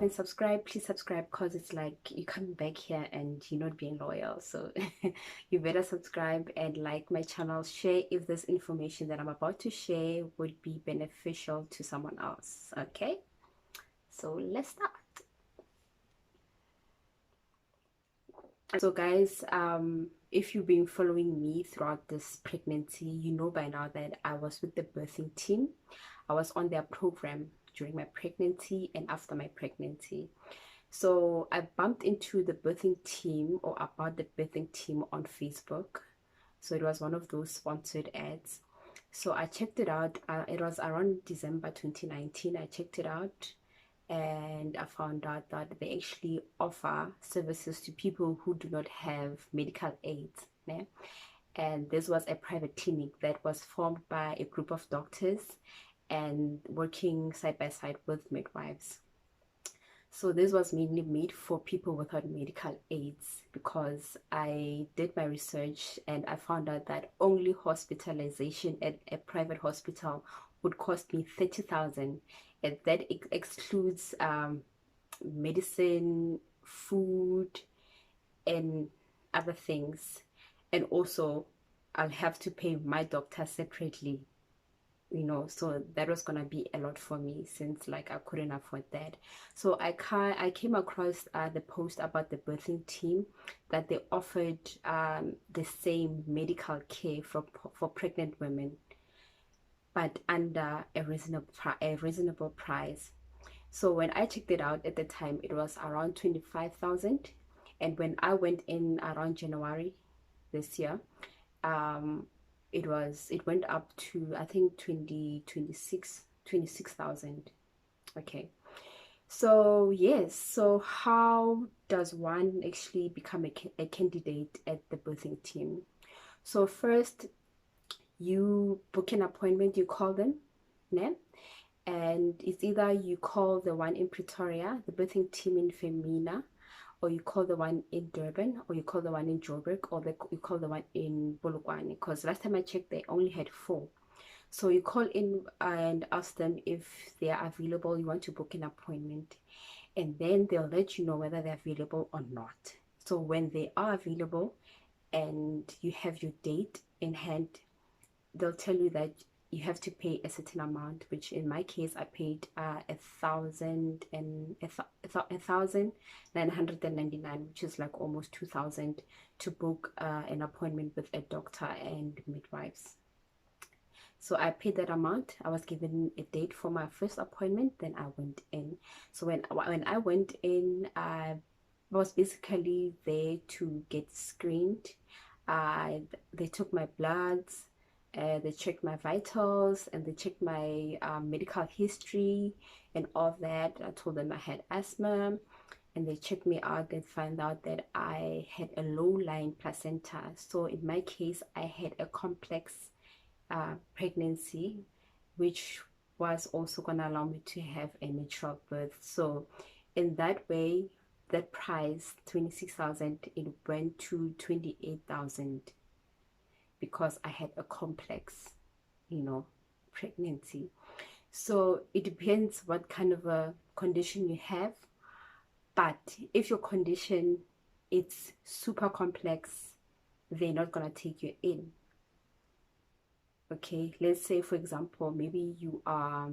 haven't subscribed, please subscribe, because it's like you're coming back here and you're not being loyal. So you better subscribe and like my channel. Share if this information that I'm about to share would be beneficial to someone else. Okay, so let's start. So guys, if you've been following me throughout this pregnancy, you know by now that I was with the birthing team. I was on their program during my pregnancy and after my pregnancy. So I bumped into the birthing team, or about the birthing team, on Facebook. So it was one of those sponsored ads. So I checked it out. It was around December 2019. I checked it out and I found out that they actually offer services to people who do not have medical aids. Yeah? And this was a private clinic that was formed by a group of doctors and working side by side with midwives. So this was mainly made for people without medical aids, because I did my research and I found out that only hospitalization at a private hospital would cost me 30,000, and that excludes medicine, food, and other things. And also I'll have to pay my doctor separately, you know, so that was gonna be a lot for me, since like I couldn't afford that. So I came across the post about the birthing team, that they offered the same medical care for pregnant women, but under a reasonable price. So when I checked it out at the time, it was around 25,000, and when I went in around January this year, um it went up to, I think, 26,000. Okay, so yes, so how does one actually become a candidate at the birthing team? So first, you book an appointment, you call them, yeah? And it's either you call the one in Pretoria, the birthing team in Femina, or you call the one in Durban, or you call the one in Joburg, or you call the one in Polokwane, because last time I checked they only had 4. So you call in and ask them if they are available, you want to book an appointment, and then they'll let you know whether they're available or not. So when they are available and you have your date in hand, they'll tell you that you have to pay a certain amount, which in my case I paid 1,999, which is like almost 2,000, to book an appointment with a doctor and midwives. So I paid that amount. I was given a date for my first appointment, then I went in. So when I went in, I was basically there to get screened. They took my bloods, they checked my vitals, and they checked my medical history and all that. I told them I had asthma, and they checked me out and found out that I had a low-lying placenta. So in my case, I had a complex pregnancy, which was also going to allow me to have a natural birth. So in that way, that price, 26,000, it went to 28,000, because I had a complex, you know, pregnancy. So it depends what kind of a condition you have. But if your condition it's super complex, they're not gonna take you in. Okay, let's say for example, maybe you are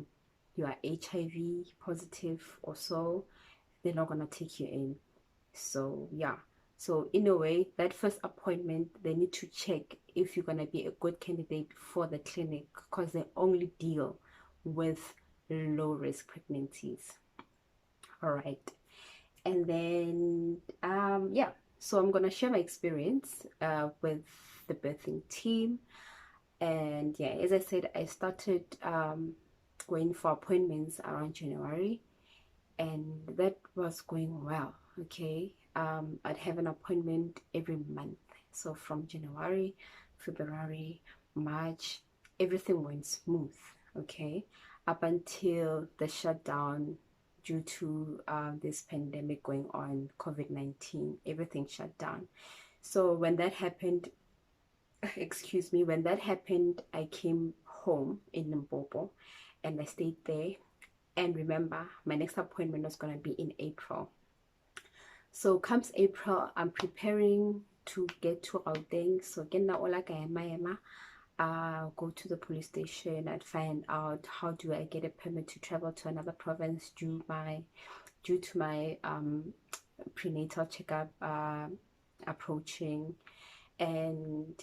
HIV positive or so, they're not gonna take you in. So yeah, so in a way, that first appointment, they need to check if you're gonna be a good candidate for the clinic, because they only deal with low risk pregnancies. All right, and then yeah, so I'm gonna share my experience with the birthing team. And yeah, as I said, I started going for appointments around January, and that was going well. Okay, I'd have an appointment every month. So from January, February, March, everything went smooth. Okay, up until the shutdown due to this pandemic going on, COVID-19, everything shut down. So when that happened, excuse me, when that happened, I came home in Limpopo and I stayed there And remember, my next appointment was going to be in April. So comes April, I'm preparing to get to Gauteng. So again, now all I'll go to the police station and find out how do I get a permit to travel to another province due to my prenatal checkup approaching. And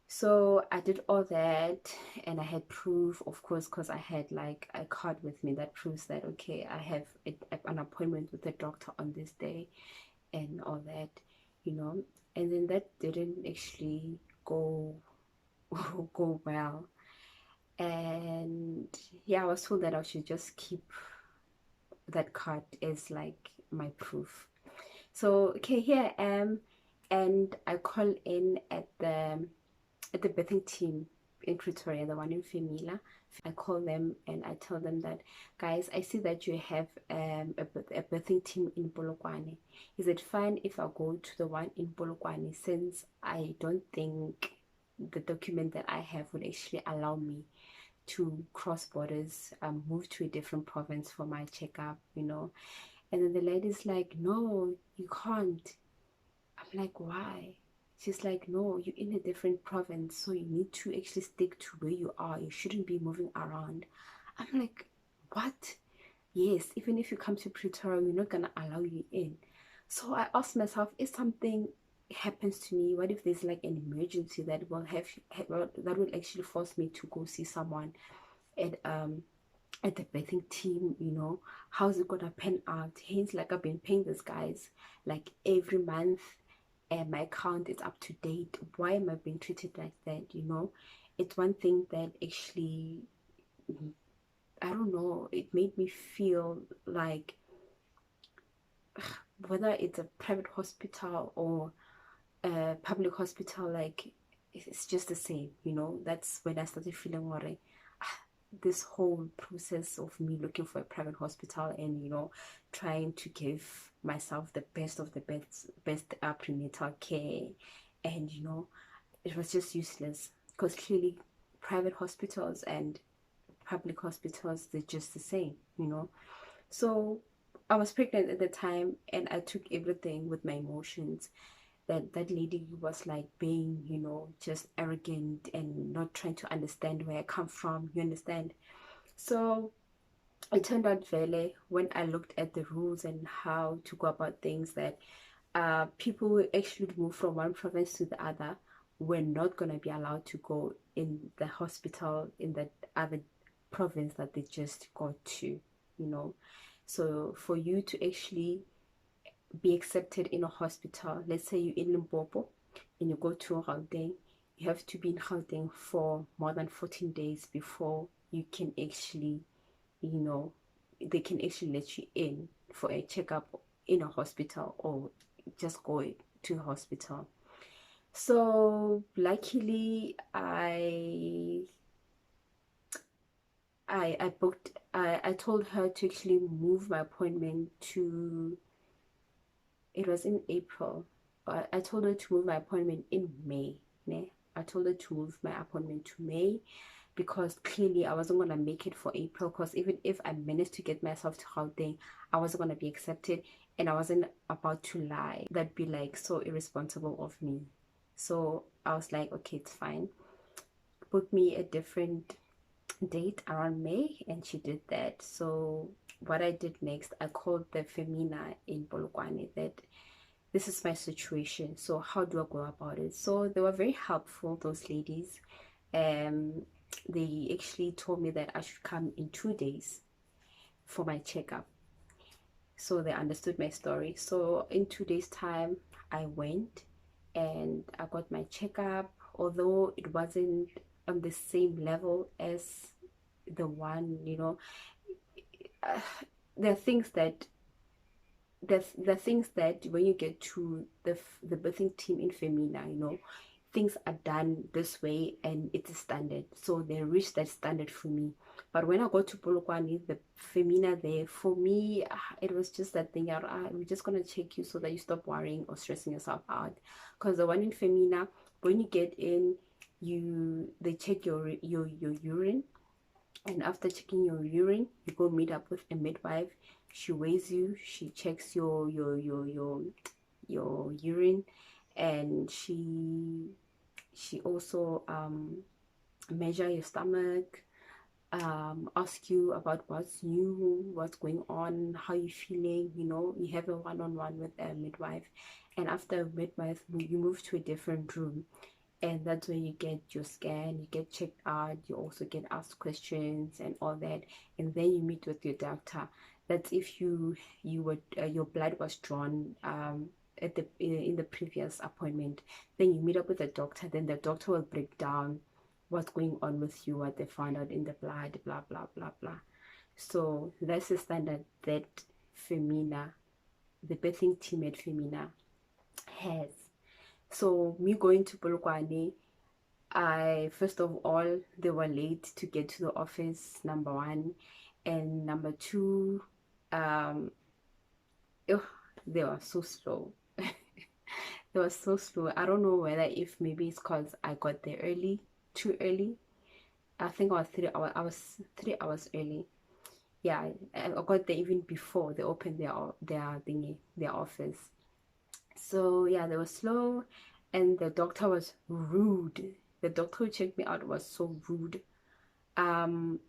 so I did all that, and I had proof, of course, because I had like a card with me that proves that okay, I have an appointment with the doctor on this day and all that, and then that didn't actually go go well. And yeah, I was told that I should just keep that card as like my proof. So okay, here I am, and I call in at the birthing team in Pretoria, the one in Femila. I call them and I tell them that, guys, I see that you have a birthing team in Polokwane. Is it fine if I go to the one in Polokwane, since I don't think the document that I have would actually allow me to cross borders, move to a different province for my checkup, And then the lady's like, no, you can't. I'm like, why? She's like, no, you're in a different province, so you need to actually stick to where you are. You shouldn't be moving around. I'm like, what? Yes, even if you come to Pretoria, we're not gonna allow you in. So I asked myself, if something happens to me, what if there's like an emergency that that will actually force me to go see someone at the birthing team, how's it gonna pan out? Hence, like, I've been paying these guys like every month, and my account is up to date. Why am I being treated like that? It's one thing that actually, I don't know, it made me feel like whether it's a private hospital or a public hospital, like, it's just the same. That's when I started feeling worried. This whole process of me looking for a private hospital and trying to give myself the best of the best prenatal care, and it was just useless, because clearly private hospitals and public hospitals, they're just the same. So I was pregnant at the time, and I took everything with my emotions. That lady was like being, just arrogant and not trying to understand where I come from, you understand? So it turned out, Vele, when I looked at the rules and how to go about things, that people who actually move from one province to the other were not going to be allowed to go in the hospital in that other province that they just got to, So for you to actually be accepted in a hospital, let's say you're in Limpopo and you go to Gauteng, you have to be in Gauteng for more than 14 days before you can actually, they can actually let you in for a checkup in a hospital, or just go to a hospital. So luckily, I booked, I told her to actually move my appointment to, it was in April. I told her to move my appointment in May. Ne? I told her to move my appointment to May, because clearly I wasn't going to make it for April, because even if I managed to get myself to Gauteng, I wasn't going to be accepted, and I wasn't about to lie. That'd be like so irresponsible of me. So I was like, okay, it's fine. Book me a different date around May, and she did that. So what I did next, I called the Femina in Polokwane that this is my situation, so how do I go about it? So they were very helpful, those ladies. They actually told me that I should come in 2 days for my checkup, so they understood my story. So in 2 days time, I went and I got my checkup, although it wasn't on the same level as the one, there are things that the things that when you get to the birthing team in Femina, things are done this way and it's a standard. So they reached that standard for me. But when I got to Polokwane, the Femina there, for me, it was just that thing. We're just gonna check you so that you stop worrying or stressing yourself out. Because the one in Femina, when you get in, they check your urine, And after checking your urine, you go meet up with a midwife. She weighs you, she checks your urine, and she also measure your stomach, ask you about what's new, what's going on, how you feeling. You know, you have a one-on-one with a midwife, and after a midwife, you move to a different room, and that's where you get your scan, you get checked out, you also get asked questions and all that, and then you meet with your doctor. That's if you were your blood was drawn at the in the previous appointment. Then you meet up with the doctor, then the doctor will break down what's going on with you, what they found out in the blood, blah blah blah blah. So that's the standard that Femina, the birthing team at Femina, has. So me going to Polokwane, I first of all, they were late to get to the office, number one, and number two, um ugh, they were so slow. They were so slow. I don't know whether if maybe it's because I got there early, too early. I think I was 3 hours. I was 3 hours early. Yeah, I got there even before they opened their thingy, their office. So yeah, they were slow, and the doctor was rude. The doctor who checked me out was so rude. Um,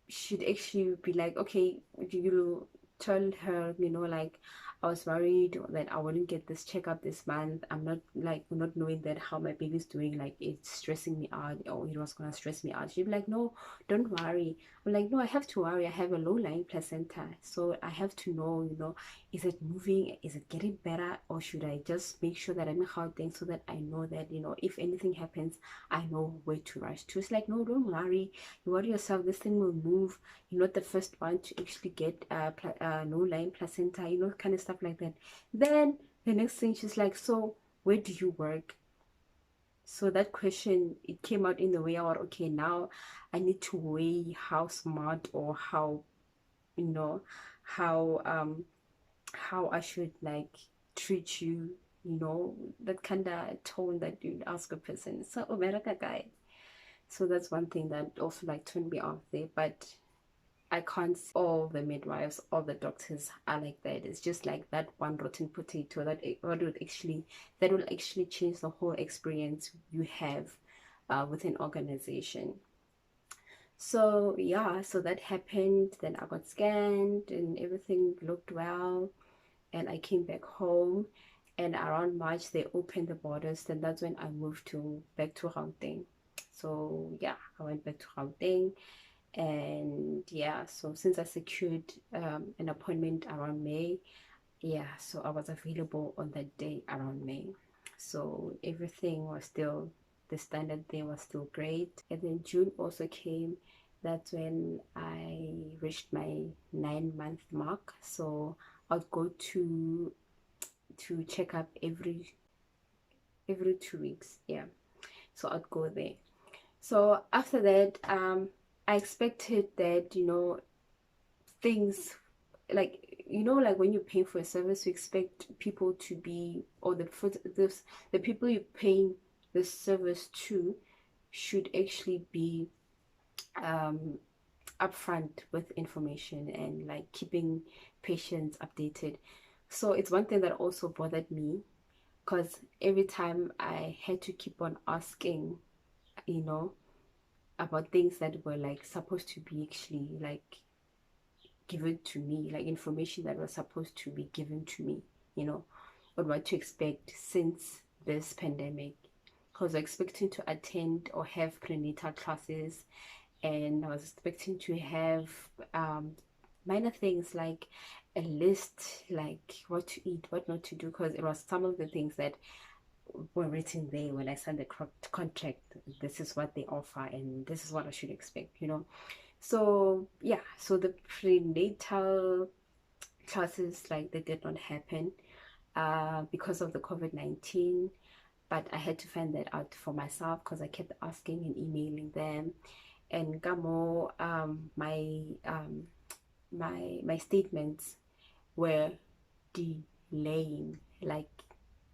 She'd actually be like, okay, you tell her, you know, like, I was worried that I wouldn't get this checkup this month. I'm not like not knowing that how my baby's doing, like it's stressing me out, or it was gonna stress me out. She'd be like, no, don't worry. I'm like, no, I have to worry. I have a low-lying placenta, so I have to know, you know, is it moving? Is it getting better? Or should I just make sure that I'm in Gauteng so that I know that, you know, if anything happens, I know where to rush to. It's like, no, don't worry. You worry yourself. This thing will move. You're not the first one to actually get no-lying placenta, you know, kind of stuff like that. Then the next thing, she's like, so where do you work? So that question, it came out in the way out, okay, now I need to weigh how smart or how, you know, how I should like treat you, you know, that kind of tone that you'd ask a person. So America guy. So that's one thing that also like turned me off there. But I can't say all the midwives, all the doctors are like that. It's just like that one rotten potato that that will actually change the whole experience you have with an organization. So yeah, so that happened. Then I got scanned and everything looked well, and I came back home. And around March they opened the borders. Then that's when I moved to back to Gauteng. So yeah, I went back to Gauteng, and yeah, so since I secured an appointment around May, yeah, so I was available on that day around May. So everything was still, the standard there was still great. And then June also came. That's when I reached my 9-month mark. So I'd go to check up every 2 weeks. Yeah, so I'd go there. So after that, I expected that, you know, things like, you know, like when you're paying for a service, you expect people to be, or the people you're paying the service to should actually be um upfront with information and like keeping patients updated. So it's one thing that also bothered me, because every time I had to keep on asking, you know, about things that were like supposed to be actually like given to me, like information that was supposed to be given to me, you know, on what to expect since this pandemic. Because I was expecting to attend or have prenatal classes, and I was expecting to have minor things like a list, like what to eat, what not to do, because it was some of the things that were written there when I signed the contract. This is what they offer, and this is what I should expect, you know. So yeah, so the prenatal classes, like, they did not happen because of the COVID-19, but I had to find that out for myself because I kept asking and emailing them. And Gamo, my statements were delaying, like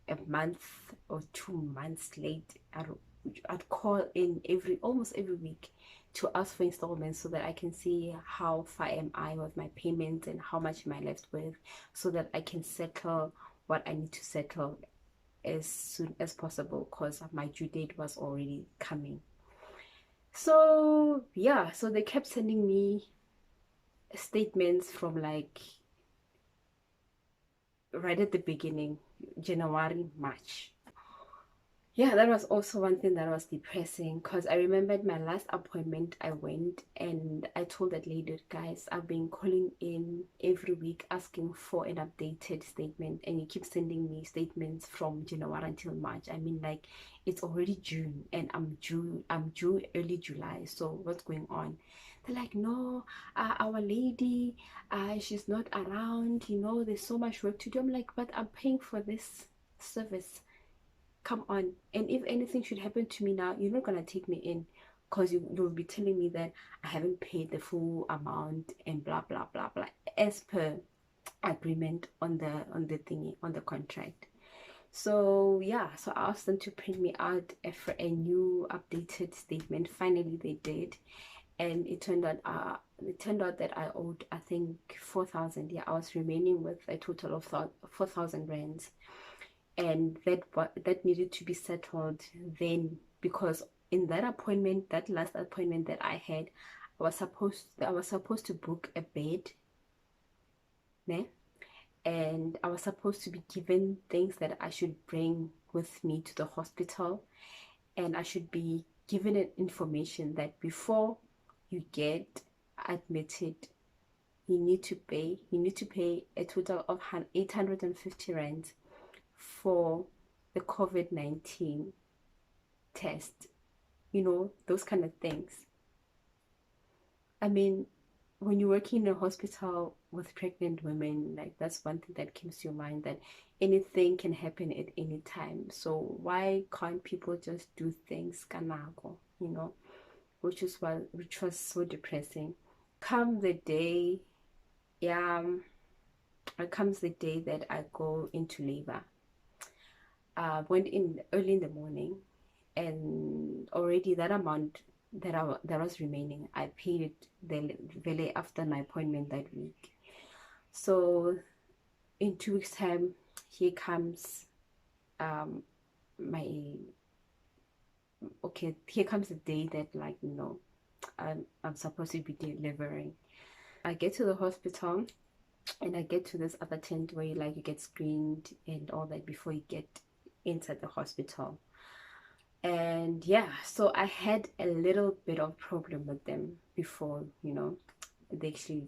a month or 2 months late. I'd call in almost every week to ask for installments so that I can see how far am I with my payments and how much am I left with, so that I can settle what I need to settle as soon as possible, because my due date was already coming. So yeah, so they kept sending me statements from like right at the beginning, January, March. Yeah, that was also one thing that was depressing, because I remembered my last appointment I went and I told that lady, guys, I've been calling in every week asking for an updated statement, and you keep sending me statements from January until March. I mean, like, it's already June and I'm due early July, so what's going on? They're like, no, our lady, she's not around, there's so much work to do. I'm like, but I'm paying for this service, come on. And if anything should happen to me now, you're not gonna take me in, because you'll be telling me that I haven't paid the full amount and blah blah blah blah, as per agreement on the contract. So yeah, so I asked them to print me out for a new updated statement. Finally they did, and it turned out that I owed, I think, 4,000. Yeah, I was remaining with a total of 4,000 rands, and that needed to be settled then, because in that appointment, that last appointment that I had, I was supposed to book a bed, né? And I was supposed to be given things that I should bring with me to the hospital, and I should be given an information that before you get admitted, you need to pay a total of 850 rand for the COVID-19 test, those kind of things. I mean, when you're working in a hospital with pregnant women, like, that's one thing that keeps your mind, that anything can happen at any time. So why can't people just do things kanago, which was so depressing. Come the day, yeah, comes the day that I go into labor. Went in early in the morning, and already that amount that was remaining, I paid it the very after my appointment that week. So in 2 weeks time, here comes um my okay, here comes the day that, like, I'm supposed to be delivering. I get to the hospital, and I get to this other tent where you get screened and all that before you get inside the hospital. And yeah, so I had a little bit of problem with them before, they actually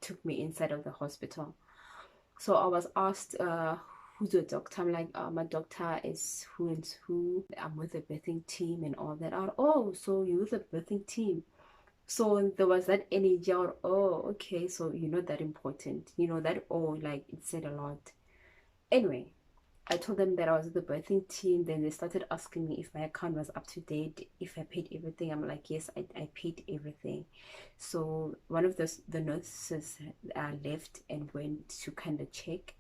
took me inside of the hospital. So I was asked, who's your doctor? I'm like, my doctor is who and who. I'm with the birthing team and all that. Oh, so you're with the birthing team. So there was that energy, or, oh, okay, so you're not that important. That, oh, like, it said a lot. Anyway, I told them that I was with the birthing team. Then they started asking me if my account was up to date, if I paid everything. I'm like, yes, I paid everything. So one of the nurses left and went to kind of check.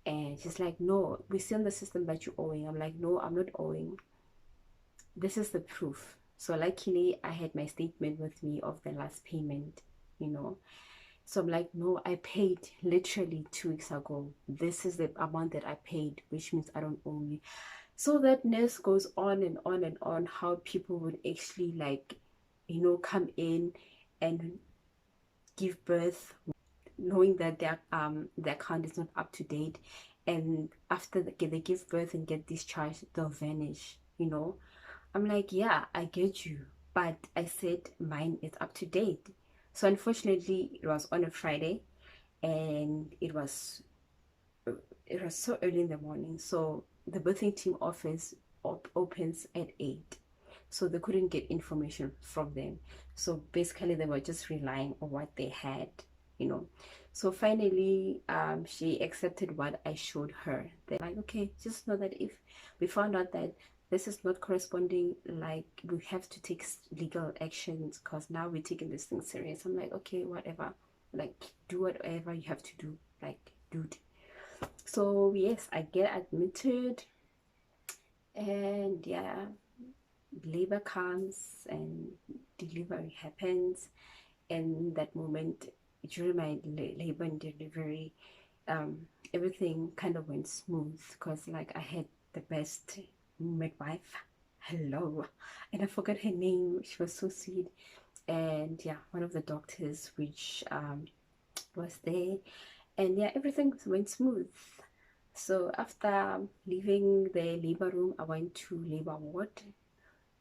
And she's like, no, we see on the system that you're owing. I'm like, no, I'm not owing. This is the proof. So luckily, I had my statement with me of the last payment, So I'm like, no, I paid literally 2 weeks ago. This is the amount that I paid, which means I don't owe you. So that nurse goes on and on and on, how people would actually, like, come in and give birth, knowing that their account is not up to date, and after they give birth and get discharged, they'll vanish. I'm like, yeah, I get you, but I said mine is up to date. So unfortunately, it was on a Friday, and it was so early in the morning. So the birthing team office opens at 8, so they couldn't get information from them. So basically, they were just relying on what they had, So finally, she accepted what I showed her. They're like, okay, just know that if we found out that this is not corresponding, like, we have to take legal actions, because now we're taking this thing serious. I'm like, okay, whatever, like, do whatever you have to do, like, dude. So yes, I get admitted, and yeah, labor comes and delivery happens. And that moment, during my labor and delivery, everything kind of went smooth because like I had the best midwife. Hello, and I forgot her name. She was so sweet. And yeah, one of the doctors which was there, and yeah, everything went smooth. So after leaving the labor room, I went to labor ward.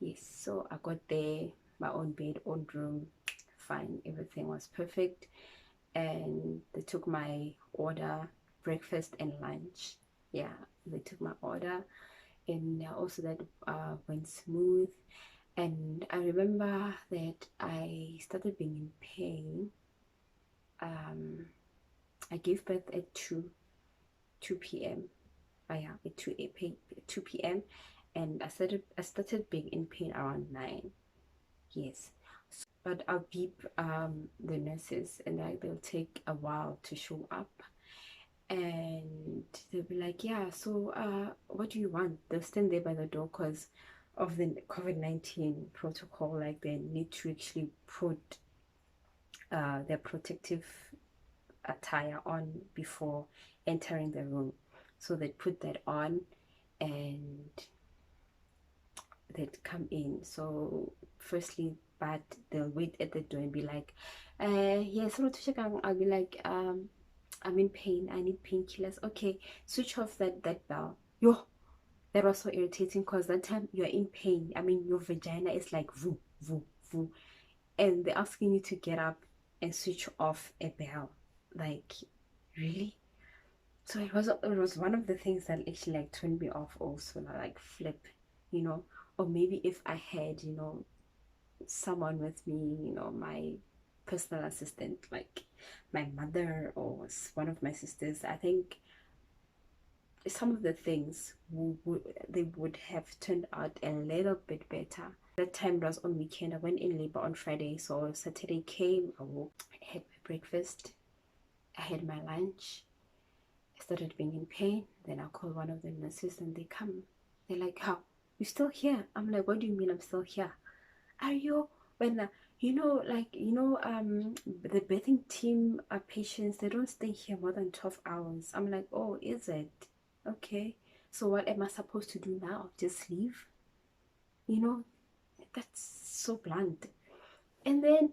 Yes, so I got there, my own bed, own room, fine, everything was perfect. And they took my order, breakfast and lunch. Yeah, they took my order, and also that went smooth. And I remember that I started being in pain. I gave birth at 2 p.m. Yeah, at 2 p.m. and I started being in pain around 9. Yes. But I'll beep the nurses, and like they'll take a while to show up, and they'll be like, yeah, so what do you want? They'll stand there by the door because of the COVID-19 protocol. Like they need to actually put their protective attire on before entering the room. So they put that on and they'd come in. So firstly, but they'll wait at the door and be like, yes, I'll be like, I'm in pain, I need painkillers. Okay, switch off that bell. Yo, that was so irritating because that time you're in pain. I mean, your vagina is like voo, voo, voo. And they're asking you to get up and switch off a bell. Like, really? So it was one of the things that actually like turned me off also, like flip, you know. Or maybe if I had, someone with me, my personal assistant, like my mother or one of my sisters, I think some of the things they would have turned out a little bit better. That time was on weekend. I went in labor on Friday, so Saturday came. I woke, I had my breakfast, I had my lunch. I started being in pain. Then I called one of the nurses, and they come. They're like, "How? You still here?" I'm like, "What do you mean I'm still here? Are you when the birthing team are patients, they don't stay here more than 12 hours." I'm like, "Oh, is it? Okay. So what am I supposed to do now? Just leave?" You know, that's so blunt. And then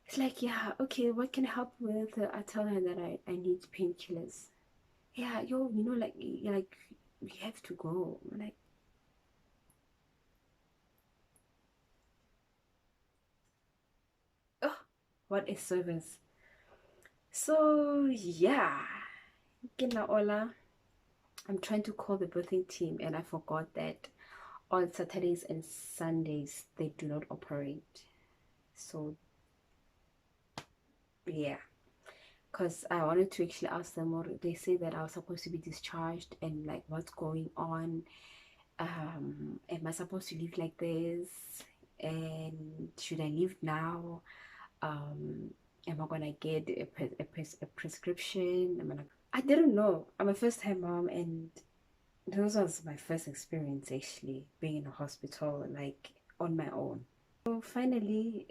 it's like, "Yeah, okay, what can I help with?" I tell her that I need painkillers. "Yeah, like we have to go." I'm like, oh, what a service. So yeah, Kina Ola, I'm trying to call the birthing team, and I forgot that on Saturdays and Sundays they do not operate. So yeah, because I wanted to actually ask them, or they say that I was supposed to be discharged, and like what's going on. Am I supposed to leave like this, and should I leave now? Am I gonna get a prescription? I didn't know. I'm a first time mom, and this was my first experience actually being in a hospital, like on my own. So finally,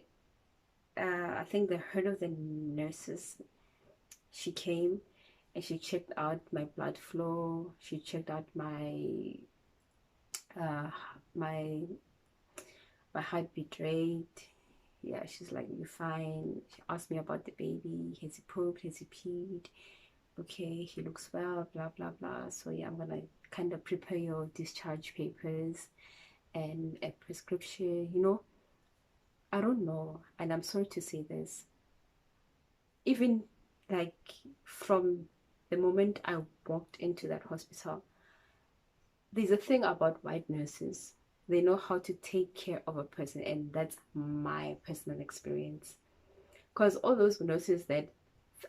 I think the head of the nurses, she came and she checked out my blood flow. She checked out uh, my my heartbeat rate. Yeah, she's like, "You're fine." She asked me about the baby. Has he pooped? Has he peed? Okay, he looks well, blah blah blah. So yeah, I'm gonna kind of prepare your discharge papers and a prescription. I don't know, and I'm sorry to say this. Even like from the moment I walked into that hospital, there's a thing about white nurses. They know how to take care of a person, and that's my personal experience. Because all those nurses that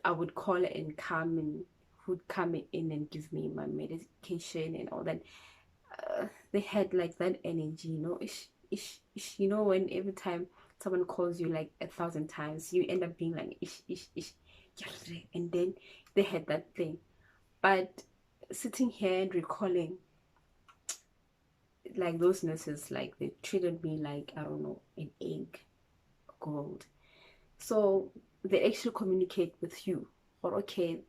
I would call and come and who'd come in and give me my medication and all that, they had like that energy, ish, ish, ish. When every time someone calls you like 1,000 times, you end up being like ish, ish, ish, and then they had that thing. But sitting here and recalling, like those nurses, like they treated me like, I don't know, an egg, gold. So they actually communicate with you, or okay,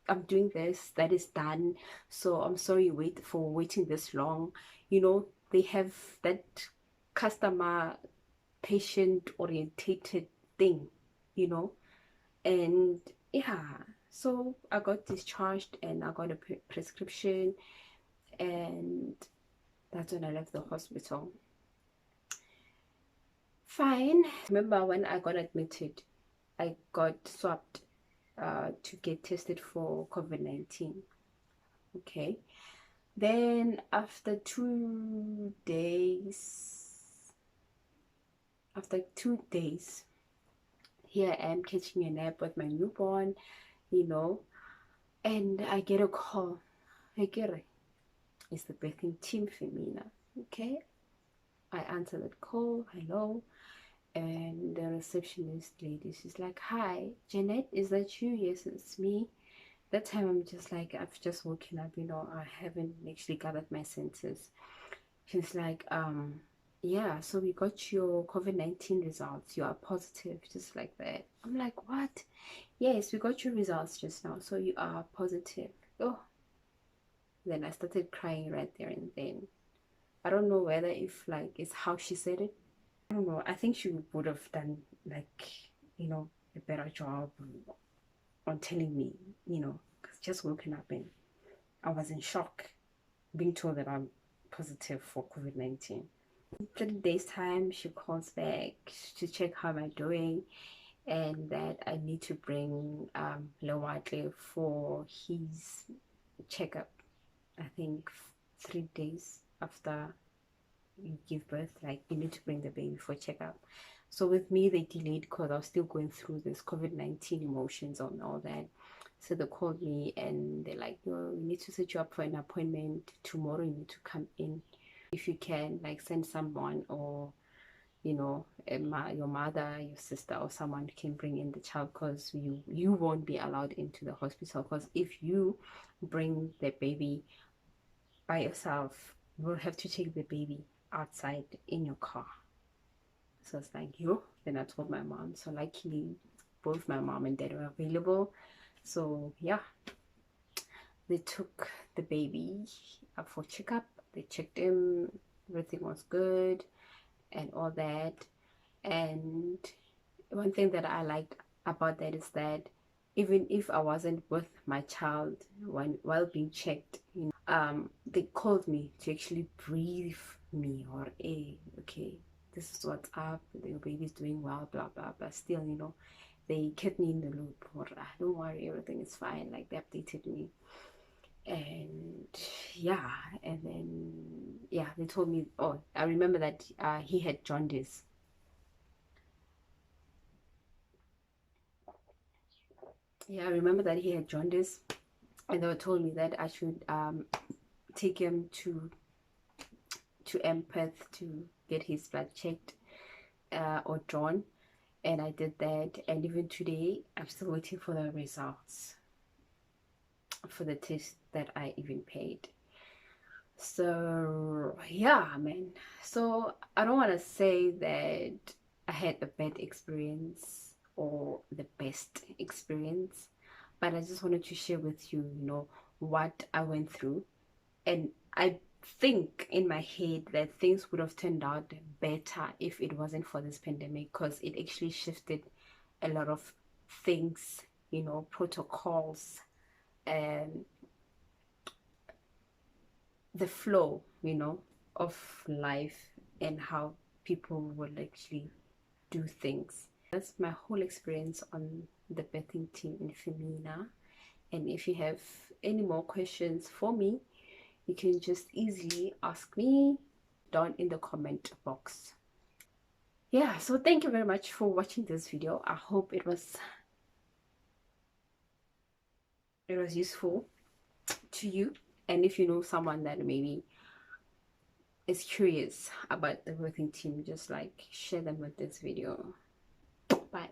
I'm doing this, that is done, so I'm sorry wait for waiting this long. You know, they have that customer patient orientated thing, you know. And yeah, so I got discharged and I got a prescription, and that's when I left the hospital. Fine. Remember when I got admitted, I got swabbed to get tested for COVID-19. Okay. Then after 2 days, here I am catching a nap with my newborn, you know, and I get a call. Hey, Gary, it's the birthing team, Femina. Okay. I answer that call. Hello. And the receptionist lady, she's like, hi, Jeanette, is that you? Yes, it's me. That time I'm just like, I've just woken up, you know, I haven't actually gathered my senses. She's like, yeah, so we got your COVID-19 results. You are positive, just like that. I'm like, what? Yes, we got your results just now, so you are positive. Oh, then I started crying right there and then. I don't know whether if like it's how she said it. I don't know. I think she would have done like, you know, a better job on telling me, you know, because just woken up and I was in shock being told that I'm positive for COVID-19. 3 days time, she calls back to check how am I doing, and that I need to bring Lewatli for his checkup. I think 3 days after you give birth, like you need to bring the baby for checkup. So with me, they delayed because I was still going through this COVID-19 emotions and all that. So they called me and they're like, no, we need to set you up for an appointment tomorrow. You need to come in. If you can, like send someone, or you know, your mother, your sister, or someone can bring in the child, because you won't be allowed into the hospital, because if you bring the baby by yourself, you will have to take the baby outside in your car. So it's like, yo. Then I told my mom. So luckily, both my mom and dad were available. So yeah, they took the baby up for checkup. They checked him. Everything was good and all that. And one thing that I liked about that is that even if I wasn't with my child while being checked, you know, they called me to actually brief me, or hey, okay, this is what's up, your baby's doing well, blah blah. But still, you know, they kept me in the loop, or don't worry, everything is fine. Like they updated me. And yeah, and then yeah, they told me, oh, I remember that he had jaundice. Yeah, I remember that he had jaundice, and they told me that I should take him to Empath to get his blood checked or drawn, and I did that. And even today, I'm still waiting for the results for the test that I even paid. So yeah, man. So I don't want to say that I had a bad experience or the best experience, but I just wanted to share with you, you know, what I went through. And I think in my head that things would have turned out better if it wasn't for this pandemic, because it actually shifted a lot of things, you know, protocols, and the flow, you know, of life, and how people will actually do things. That's my whole experience on the birthing team in Femina. And if you have any more questions for me, you can just easily ask me down in the comment box. Yeah, so thank you very much for watching this video. I hope it was useful to you. And if you know someone that maybe is curious about the birthing team, just like share them with this video. Bye.